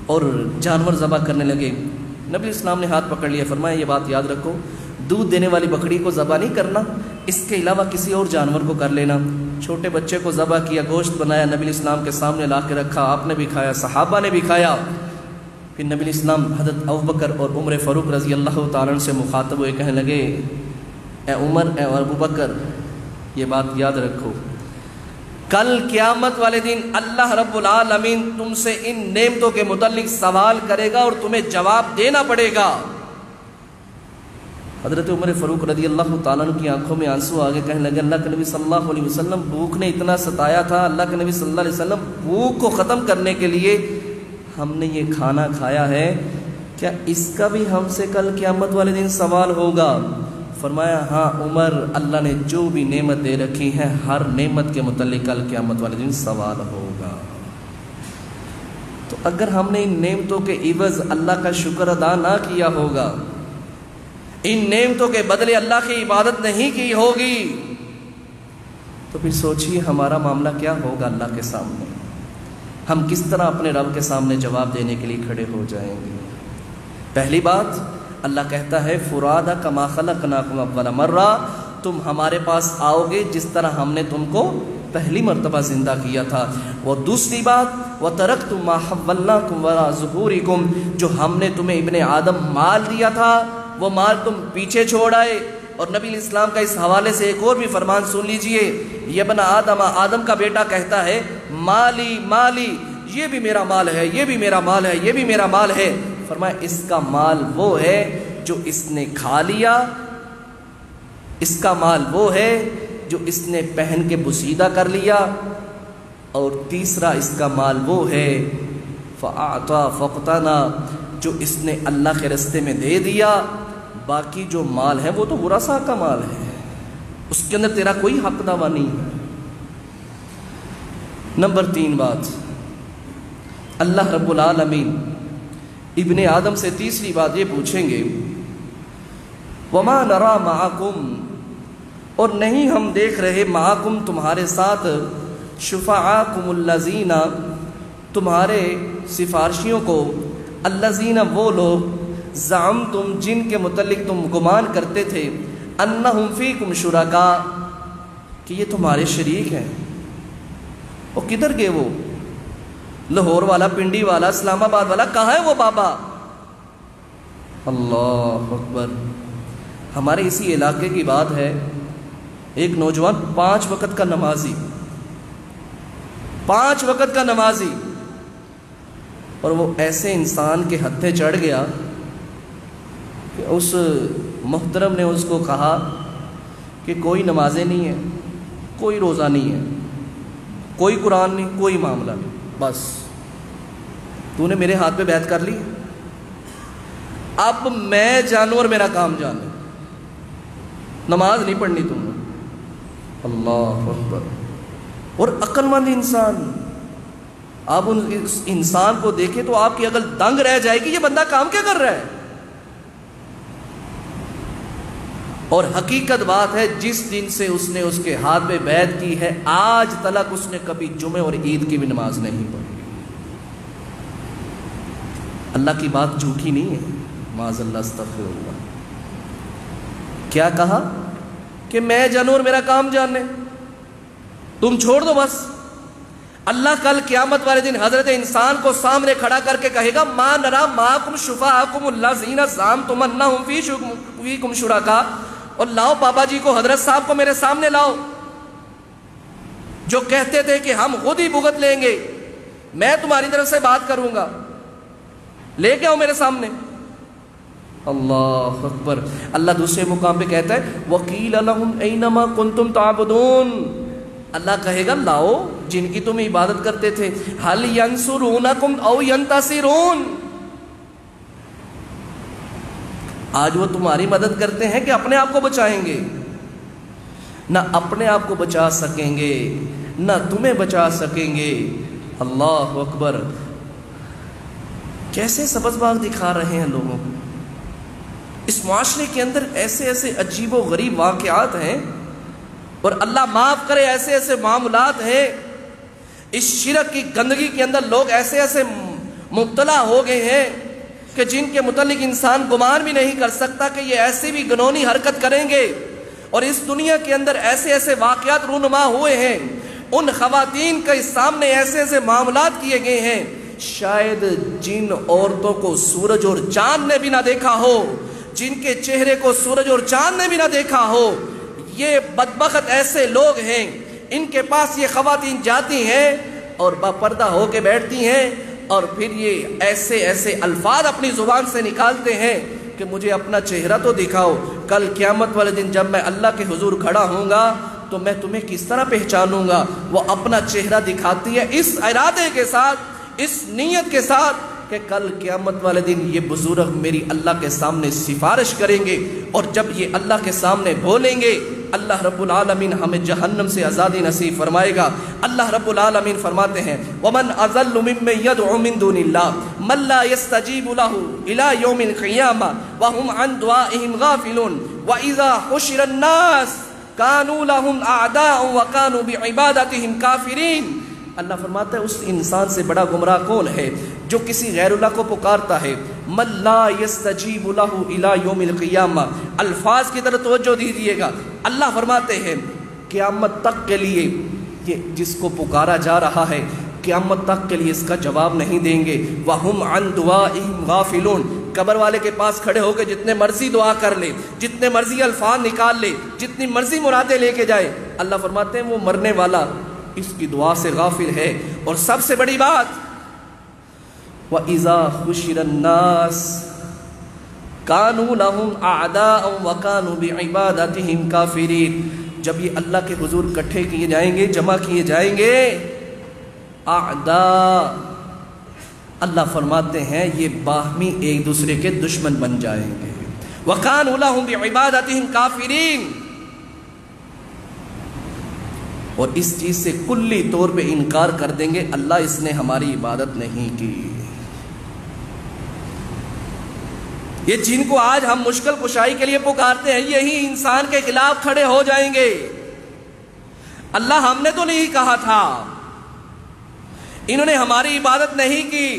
اور جانور ذبح کرنے لگے۔ نبی علیہ السلام نے ہاتھ پکڑ لیا، فرمایا یہ بات یاد رکھو، دودھ دینے والی بکری کو ذبح نہیں کرنا، اس کے علاوہ کسی اور جانور کو کر لینا۔ چھوٹے بچے کو ذبح کیا، گوشت بنایا، نبی علیہ السلام کے سامنے لا کے رکھا، آپ نے بھی کھایا، صحابہ نے بھی کھایا۔ پھر نبی علیہ السلام حضرت ابوبکر اور عمر فاروق رضی اللہ تعالیٰ عنہ سے مخاطب ہوئے، کہنے لگے اے عمر اے ابوبکر یہ بات یاد رکھو، کل قیامت والے دن اللہ رب العالمین تم سے ان نعمتوں کے متعلق سوال کرے گا اور تمہیں جواب دینا پڑے گا۔ حضرت عمر فاروق رضی اللہ تعالیٰ عنہ کی آنکھوں میں آنسو آگے، کہنے لگے اللہ کے نبی صلی اللہ علیہ وسلم بھوک نے اتنا ستایا تھا، اللہ کے نبی صلی اللہ علیہ وسلم بھوک کو ختم کرنے کے لیے ہم نے یہ کھانا کھایا ہے، کیا اس کا بھی ہم سے کل قیامت والے دن سوال ہوگا؟ فرمایا ہاں عمر، اللہ نے جو بھی نعمت دے رکھی ہے ہر نعمت کے متعلق کل قیامت والے دن سوال ہوگا۔ تو اگر ہم نے ان نعمتوں کے عوض اللہ کا شکر ادا نہ کیا ہوگا، ان نعمتوں کے بدلے اللہ کی عبادت نہیں کی ہوگی، تو پھر سوچئے ہمارا معاملہ کیا ہوگا اللہ کے سامنے، ہم کس طرح اپنے رب کے سامنے جواب دینے کے لیے کھڑے ہو جائیں گے۔ پہلی بات اللہ کہتا ہے فرادا کما خلقناکم اول مرہ، تم ہمارے پاس آؤ گے جس طرح ہم نے تم کو پہلی مرتبہ زندہ کیا تھا۔ اور دوسری بات وترکتم ما حولناکم وراء ظہورکم، جو ہم نے تمہیں ابن آدم مال دیا تھا وہ مال تم پیچھے چھوڑ آئے۔ اور نبی علیہ السلام کا اس حوالے سے ایک اور بھی فرمان سن لیجئے، یہ ابن آدم، آدم کا بیٹا کہتا ہے مالی مالی، یہ بھی میرا مال ہے، یہ بھی میرا مال ہے، یہ بھی میرا مال ہے۔ فرمایا اس کا مال وہ ہے جو اس نے کھا لیا، اس کا مال وہ ہے جو اس نے پہن کے بسیدہ کر لیا، اور تیسرا اس کا مال وہ ہے فَأَعْطَى فَقْتَنَا، جو اس نے اللہ کے راستے میں دے دیا۔ باقی جو مال ہے وہ تو ورثاء کا مال ہے، اس کے اندر تیرا کوئی حق دعویٰ نہیں ہے۔ نمبر 3 بات، اللہ رب العالمین ابن آدم سے تیسری بات یہ پوچھیں گے وَمَا نَرَى مَعَكُمْ، اور نہیں ہم دیکھ رہے معکم تمہارے ساتھ، شفعاکم الذین، تمہارے سفارشیوں کو، الذین وہ لوگ، زعمتم جن کے متعلق تم گمان کرتے تھے، انہم فیکم شرکاء، کہ یہ تمہارے شریک ہیں۔ وہ کدھر گئے؟ وہ لاہور والا، پنڈی والا، اسلام آباد والا، کہاں ہے وہ بابا؟ اللہ اکبر۔ ہمارے اسی علاقے کی بات ہے، ایک نوجوان 5 وقت کا نمازی، 5 وقت کا نمازی، اور وہ ایسے انسان کے ہتھے چڑھ گیا کہ اس محترم نے اس کو کہا کہ کوئی نمازیں نہیں ہیں، کوئی روزہ نہیں ہے، کوئی قرآن نہیں، کوئی معاملہ نہیں، بس تو نے میرے ہاتھ پہ بیعت کر لی، اب میں جانوں اور میرا کام جانے، نماز نہیں پڑھنی تم نے۔ اللہ اکبر۔ اور عقل مند انسان، آپ اس انسان کو دیکھیں تو آپ کی عقل دنگ رہ جائے گی، یہ بندہ کام کیا کر رہا ہے؟ اور حقیقت بات ہے جس دن سے اس نے اس کے ہاتھ پہ بیعت کی ہے آج تلک اس نے کبھی جمعے اور عید کی بھی نماز نہیں پڑھی۔ اللہ کی بات جھوٹی نہیں ہے، معاذ اللہ، استغفر اللہ۔ کیا کہا کہ میں جانوں اور میرا کام جاننے، تم چھوڑ دو بس۔ اللہ کل قیامت والے دن حضرت انسان کو سامنے کھڑا کر کے کہے گا ما نرا معکم شفعاءکم الذین زعمتم انہم فیکم شرکاء، اور لاؤ بابا جی کو، حضرت صاحب کو میرے سامنے لاؤ، جو کہتے تھے کہ ہم خود ہی بھگت لیں گے، میں تمہاری طرف سے بات کروں گا، لے کے آؤ میرے سامنے۔ اللہ اکبر۔ اللہ دوسرے مقام پہ کہتا ہے وَقِيلَ لَهُمْ أَيْنَمَا كُنْتُمْ تَعْبُدُونَ، اللہ کہے گا لاؤ جن کی تم عبادت کرتے تھے، هَلْ يَنْصُرُونَكُمْ أَوْ يَنْتَصِرُونَ، آج وہ تمہاری مدد کرتے ہیں کہ اپنے آپ کو بچائیں گے؟ نہ اپنے آپ کو بچا سکیں گے نہ تمہیں بچا سکیں گے۔ اللہ اکبر۔ کیسے سبز باغ دکھا رہے ہیں لوگوں کو۔ اس معاشرے کے اندر ایسے ایسے عجیب و غریب واقعات ہیں، اور اللہ معاف کرے ایسے ایسے معاملات ہیں، اس شرک کی گندگی کے اندر لوگ ایسے ایسے مبتلا ہو گئے ہیں کہ جن کے متعلق انسان گمان بھی نہیں کر سکتا کہ یہ ایسی بھی گنہونی حرکت کریں گے۔ اور اس دنیا کے اندر ایسے ایسے واقعات رونما ہوئے ہیں، ان خواتین کے سامنے ایسے ایسے معاملات کیے گئے ہیں، شاید جن عورتوں کو سورج اور چاند نے بھی نہ دیکھا ہو، جن کے چہرے کو سورج اور چاند نے بھی نہ دیکھا ہو، یہ بدبخت ایسے لوگ ہیں، ان کے پاس یہ خواتین جاتی ہیں اور باپردہ ہو کے بیٹھتی ہیں، اور پھر یہ ایسے ایسے الفاظ اپنی زبان سے نکالتے ہیں کہ مجھے اپنا چہرہ تو دکھاؤ، کل قیامت والے دن جب میں اللہ کے حضور کھڑا ہوں گا تو میں تمہیں کس طرح پہچانوں گا۔ وہ اپنا چہرہ دکھاتی ہے اس ارادے کے ساتھ، اس نیت کے ساتھ کہ کل قیامت والے دن یہ بزرگ میری اللہ کے سامنے سفارش کریں گے، اور جب یہ اللہ کے سامنے بولیں گے اللہ رب العالمین ہمیں جہنم سے آزادی نصیب فرمائے گا۔ اللہ رب العالمین فرماتے ہیں وَمَنْ أَضَلُّ مِمَّن يَدْعُو مِن دُونِ اللَّهِ مَن لَّا يَسْتَجِيبُ لَهُ إِلَىٰ يَوْمِ الْقِيَامَةِ وَهُمْ عَن دُعَائِهِمْ غَافِلُونَ وَإِذَا حُشِرَ النَّاسُ كَانُوا لَهُمْ أَعْدَاءً وَكَانُوا بِعِبَادَتِهِمْ كَافِرِينَ۔ اللہ فرماتا ہے اس انسان سے بڑا گمراہ کون ہے جو کسی غیر اللہ کو پکارتا ہے۔ مَن لَّا يَسْتَجِيبُ لَهُ إِلَىٰ يَوْمِ الْقِيَامَةِ، الفاظ کی طرف توجہ دیجیے گا۔ اللہ فرماتے ہیں قیامت تک کے لیے یہ جس کو پکارا جا رہا ہے قیامت تک کے لیے اس کا جواب نہیں دیں گے۔ وَهُمْ عَن دُعَائِهِمْ غَافِلُونَ، قبر والے کے پاس کھڑے ہو کے جتنے مرضی دعا کر لے، جتنے مرضی الفاظ نکال لے، جتنی مرضی مرادیں لے کے جائے، اللہ فرماتے ہیں وہ مرنے والا اس کی دعا سے غافل ہے۔ اور سب سے بڑی بات وَإِذَا حُشِرَ النَّاسُ كَانُوا لَهُمْ أَعْدَاءً وَكَانُوا بِعِبَادَتِهِمْ كَافِرِينَ، جب یہ اللہ کے حضور اکٹھے کیے جائیں گے، جمع کیے جائیں گے، اعداء اللہ فرماتے ہیں یہ باہمی ایک دوسرے کے دشمن بن جائیں گے۔ وَكَانُوا لَهُمْ بِعِبَادَتِهِمْ كَافِرِينَ، اور اس چیز سے کلی طور پہ انکار کر دیں گے اللہ اس نے ہماری عبادت نہیں کی۔ یہ جن کو آج ہم مشکل کشائی کے لیے پکارتے ہیں یہی انسان کے خلاف کھڑے ہو جائیں گے۔ اللہ ہم نے تو نہیں کہا تھا، انہوں نے ہماری عبادت نہیں کی۔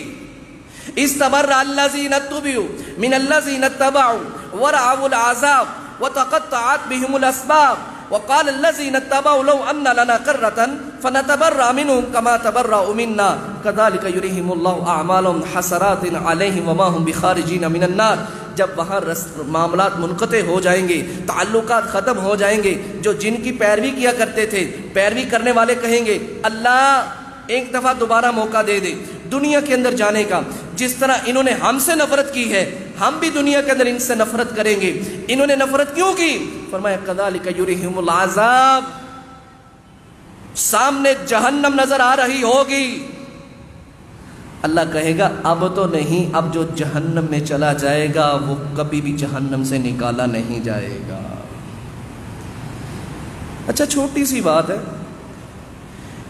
استبرأ الذین اتبعوا من الذین اتبعوا ورأوا العذاب وتقطعت بهم الاسباب وقال الذين اتبعوا لو ان لنا كرة فنتبرأ منهم كما تبرأوا منا كذلك يريهم الله اعمالهم حسرات عليهم وما هم بخارجين من النار۔ جب وہاں معاملات منقطع ہو جائیں گے، تعلقات ختم ہو جائیں گے، جو جن کی پیروی کیا کرتے تھے پیروی کرنے والے کہیں گے اللہ ایک دفعہ دوبارہ موقع دے دے دنیا کے اندر جانے کا. جس طرح انہوں نے ہم سے نفرت کی ہے ہم بھی دنیا کے اندر ان سے نفرت کریں گے. انہوں نے نفرت کیوں کی؟ فرمایا کذالک یریہم العذاب. سامنے جہنم نظر آ رہی ہوگی. اللہ کہے گا اب تو نہیں، اب جو جہنم میں چلا جائے گا وہ کبھی بھی جہنم سے نکالا نہیں جائے گا. اچھا چھوٹی سی بات ہے،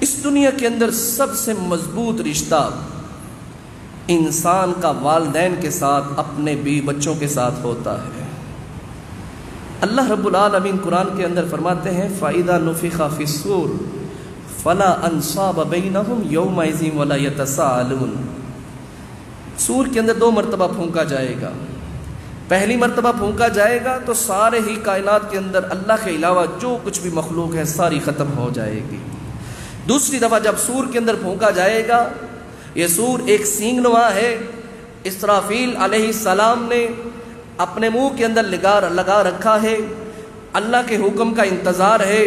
اس دنیا کے اندر سب سے مضبوط رشتہ انسان کا والدین کے ساتھ، اپنے بیوی بچوں کے ساتھ ہوتا ہے. اللہ رب العالمین قرآن کے اندر فرماتے ہیں فَإِذَا نُفِخَ فِي الصُّورِ فَلَا أَنْصَابَ بَيْنَهُمْ يَوْمَئِذٍ وَلَا يَتَسَاءَلُونَ. سور کے اندر 2 مرتبہ پھونکا جائے گا. پہلی مرتبہ پھونکا جائے گا تو سارے ہی کائنات کے اندر اللہ کے علاوہ جو کچھ بھی مخلوق ہے ساری ختم ہو جائے گی. دوسری دفعہ جب سور کے اندر پھونکا جائے گا، یہ سور ایک سینگ نما ہے. اسرافیل علیہ السلام نے اپنے منہ کے اندر لگا رکھا ہے. اللہ کے حکم کا انتظار ہے.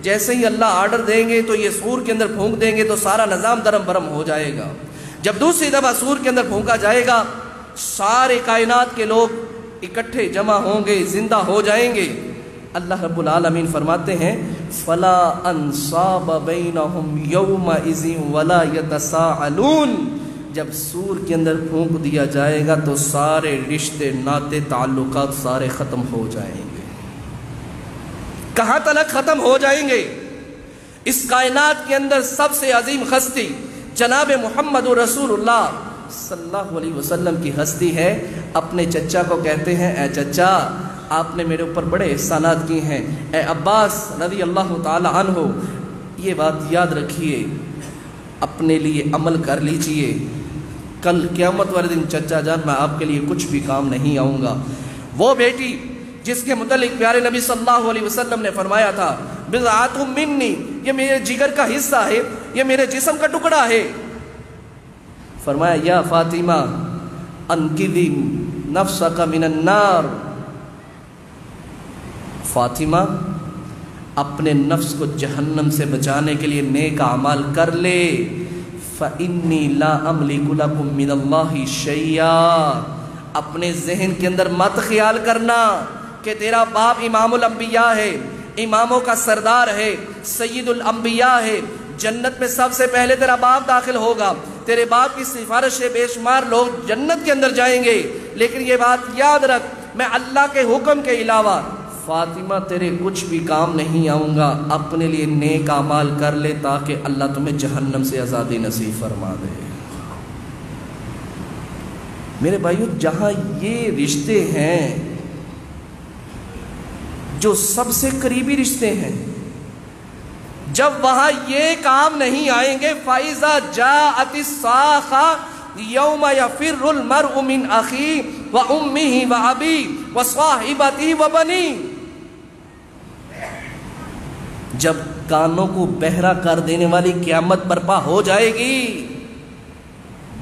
جیسے ہی اللہ آرڈر دیں گے تو یہ سور کے اندر پھونک دیں گے تو سارا نظام درم برم ہو جائے گا. جب دوسری دفعہ سور کے اندر پھونکا جائے گا سارے کائنات کے لوگ اکٹھے جمع ہوں گے، زندہ ہو جائیں گے. اللہ رب العالمین فرماتے ہیں فَلَا أَنْصَابَ بَيْنَهُمْ يَوْمَئِذٍ وَلَا يَتَسَاءَلُونَ. جب سور کے اندر پھونک دیا جائے گا تو سارے رشتے ناطے تعلقات سارے ختم ہو جائیں گے. کہاں تلک ختم ہو جائیں گے؟ اس کائنات کے اندر سب سے عظیم ہستی جناب محمد رسول اللہ صلی اللہ علیہ وسلم کی ہستی ہے. اپنے چچا کو کہتے ہیں اے چچا آپ نے میرے اوپر بڑے احسانات کیے ہیں. اے عباس رضی اللہ تعالی عنہ یہ بات یاد رکھیے، اپنے لیے عمل کر لیجئے. کل قیامت والے دن چچا جان میں آپ کے لیے کچھ بھی کام نہیں آؤں گا. وہ بیٹی جس کے متعلق پیارے نبی صلی اللہ علیہ وسلم نے فرمایا تھا بضعۃ منی، یہ میرے جگر کا حصہ ہے، یہ میرے جسم کا ٹکڑا ہے. فرمایا یا فاطمہ انقذی نفسک من النار. فاطمہ اپنے نفس کو جہنم سے بچانے کے لیے نیک اعمال کر لے. فإنی لا املک لکم من اللہ شیئا. اپنے ذہن کے اندر مت خیال کرنا کہ تیرا باپ امام الانبیاء ہے، اماموں کا سردار ہے، سید الانبیاء ہے، جنت میں سب سے پہلے تیرا باپ داخل ہوگا. تیرے باپ کی سفارش سے بے شمار لوگ جنت کے اندر جائیں گے. لیکن یہ بات یاد رکھ میں اللہ کے حکم کے علاوہ فاطمہ تیرے کچھ بھی کام نہیں آؤں گا. اپنے لیے نیک اعمال کر لے تاکہ اللہ تمہیں جہنم سے آزادی نصیب فرما دے. میرے بھائیو جہاں یہ رشتے ہیں جو سب سے قریبی رشتے ہیں، جب وہاں یہ کام نہیں آئیں گے فَإِذَا جَاءَتِ الصَّاخَةُ يَوْمَ يَفِرُّ الْمَرْءُ مِنْ أَخِيهِ وَأُمِّهِ وَأَبِيهِ وَصَاحِبَتِهِ وَبَنِيهِ. جب کانوں کو بہرا کر دینے والی قیامت برپا ہو جائے گی،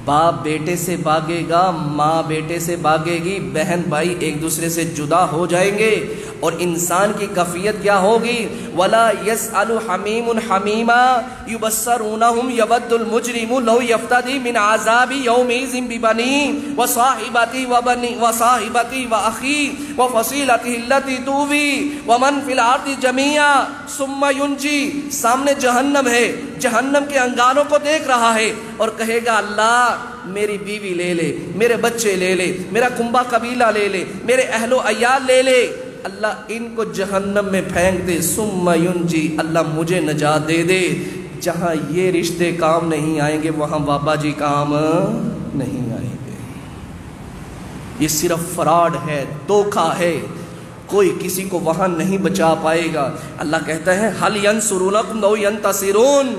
باپ بیٹے سے بھاگے گا، ماں بیٹے سے بھاگے گی، بہن بھائی ایک دوسرے سے جدا ہو جائیں گے. اور انسان کی کیفیت کیا ہوگی؟ وَلَا يَسْأَلُ حَمِيمٌ حَمِيمًا يُبَصَّرُونَهُمْ يَوَدُّ الْمُجْرِمُ لَوْ يَفْتَدِي مِنْ عَذَابِ يَوْمِئِذٍ بِبَنِيهِ وَصَاحِبَتِهِ وَأَخِيهِ وَفَصِيلَتِهِ الَّتِي تُؤْوِيهِ وَمَنْ فِي الْأَرْضِ جَمِيعًا ثُمَّ يُنْجِي. سامنے جہنم ہے، جہنم کے انگاروں کو دیکھ رہا ہے اور کہے گا اللہ میری بیوی لے لے، میرے بچے لے لے، میرا کنبہ قبیلہ لے لے، میرے اہل و عیال لے لے. اللہ ان کو جہنم میں پھینک دے. ثم ینجی، اللہ مجھے نجات دے دے. جہاں یہ رشتے کام نہیں آئیں گے وہاں بابا جی کام نہیں آئیں گے. یہ صرف فراڈ ہے، دھوکہ ہے، کوئی کسی کو وہاں نہیں بچا پائے گا. اللہ کہتا ہے هل ينصرونکم او ينتصرون.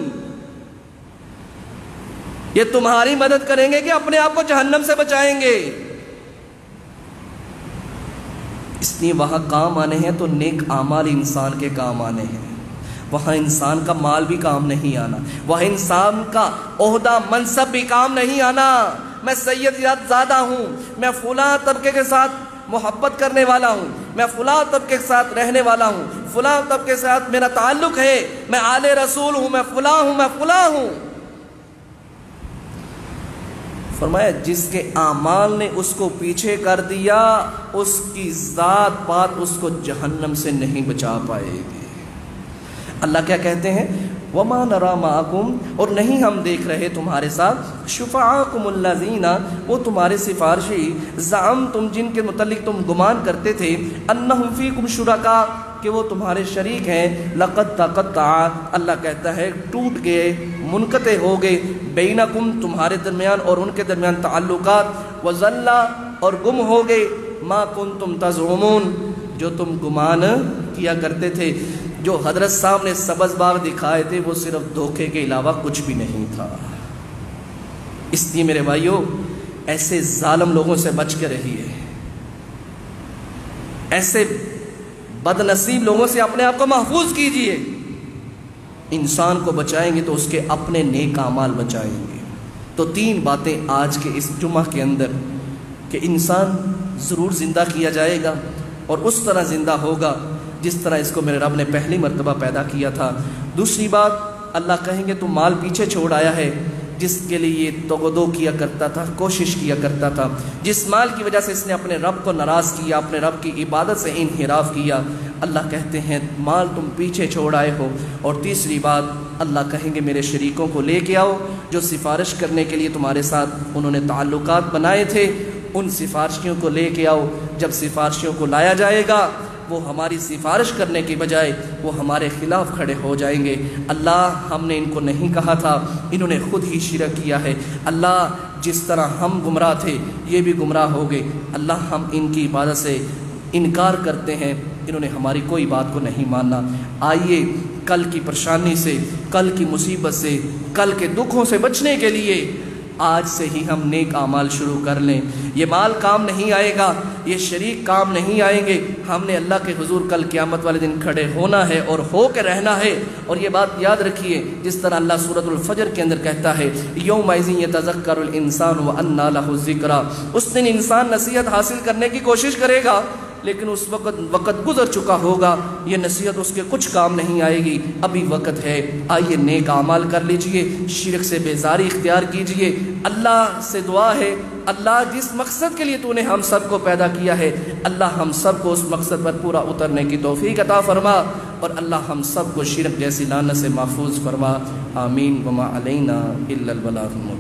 یہ تمہاری مدد کریں گے کہ اپنے آپ کو جہنم سے بچائیں گے. اس لیے وہاں کام آنے ہیں تو نیک اعمال انسان کے کام آنے ہیں. وہاں انسان کا مال بھی کام نہیں آنا، وہاں انسان کا عہدہ منصب بھی کام نہیں آنا. میں سید زادہ ہوں، میں فلاں طبقے کے ساتھ محبت کرنے والا ہوں، میں فلاں طبقے کے ساتھ رہنے والا ہوں، فلاں طبقے کے ساتھ میرا تعلق ہے، میں آل رسول ہوں، میں فلاں ہوں، میں فلاں ہوں. فرمایا جس کے اعمال نے اس کو پیچھے کر دیا اس کی ذات پات اس کو جہنم سے نہیں بچا پائے گی۔ اللہ کیا کہتے ہیں؟ وَمَا نَرَا مَعَكُمْ، اور نہیں ہم دیکھ رہے تمہارے ساتھ، شُفَعَاكُمُ الَّذِينَ، وہ تمہارے سفارشی، زعمتم جن کے متعلق تم گمان کرتے تھے، أَنَّهُمْ فِيكُمْ شُرَكَاء کہ وہ تمہارے شریک ہیں، لَقَدْ تَقَطَّعَ، اللہ کہتا ہے ٹوٹ گئے، منقطع ہو گئے، بینکم تمہارے درمیان اور ان کے درمیان تعلقات، وَزَلَّ اور گم ہو گئے، مَا كُنْتُمْ تَزْعُمُونَ جو تم گمان کیا کرتے تھے۔ جو حضرت صاحب نے سبز باغ دکھائے تھے وہ صرف دھوکے کے علاوہ کچھ بھی نہیں تھا۔ اس لیے میرے بھائیوں ایسے ظالم لوگوں سے بچ کے رہیے، ایسے بد نصیب لوگوں سے اپنے آپ کو محفوظ کیجئے۔ انسان کو بچائیں گے تو اس کے اپنے نیک اعمال بچائیں گے۔ تو 3 باتیں آج کے اس جمعہ کے اندر کہ انسان ضرور زندہ کیا جائے گا اور اس طرح زندہ ہوگا جس طرح اس کو میرے رب نے پہلی مرتبہ پیدا کیا تھا۔ دوسری بات اللہ کہیں گے تو مال پیچھے چھوڑ آیا ہے جس کے لیے یہ توغدو کیا کرتا تھا، کوشش کیا کرتا تھا، جس مال کی وجہ سے اس نے اپنے رب کو ناراض کیا، اپنے رب کی عبادت سے انحراف کیا۔ اللہ کہتے ہیں مال تم پیچھے چھوڑ آئے ہو۔ اور تیسری بات اللہ کہیں گے میرے شریکوں کو لے کے آؤ جو سفارش کرنے کے لیے تمہارے ساتھ انہوں نے تعلقات بنائے تھے، ان سفارشیوں کو لے کے آؤ۔ جب سفارشیوں کو لایا جائے گا وہ ہماری سفارش کرنے کی بجائے وہ ہمارے خلاف کھڑے ہو جائیں گے۔ اللہ ہم نے ان کو نہیں کہا تھا، انہوں نے خود ہی شرک کیا ہے۔ اللہ جس طرح ہم گمراہ تھے یہ بھی گمراہ ہو گئے۔ اللہ ہم ان کی عبادت سے انکار کرتے ہیں، انہوں نے ہماری کوئی بات کو نہیں ماننا۔ آئیے کل کی پریشانی سے، کل کی مصیبت سے، کل کے دکھوں سے بچنے کے لیے آج سے ہی ہم نیک اعمال شروع کر لیں۔ یہ مال کام نہیں آئے گا، یہ شریک کام نہیں آئیں گے۔ ہم نے اللہ کے حضور کل قیامت والے دن کھڑے ہونا ہے اور ہو کے رہنا ہے۔ اور یہ بات یاد رکھیے جس طرح اللہ سورۃ الفجر کے اندر کہتا ہے یومئذ یتذکر الانسان وانى له الذکریٰ، اس دن انسان نصیحت حاصل کرنے کی کوشش کرے گا لیکن اس وقت گزر چکا ہوگا، یہ نصیحت اس کے کچھ کام نہیں آئے گی، ابھی وقت ہے۔ آئیے نیک اعمال کر لیجئے، شرک سے بیزاری اختیار کیجئے۔ اللہ سے دعا ہے اللہ جس مقصد کے لیے تو نے ہم سب کو پیدا کیا ہے اللہ ہم سب کو اس مقصد پر پورا اترنے کی توفیق عطا فرما، اور اللہ ہم سب کو شرک جیسی لعنت سے محفوظ فرما۔ آمین۔ وما علینا الا البلاغ المبین۔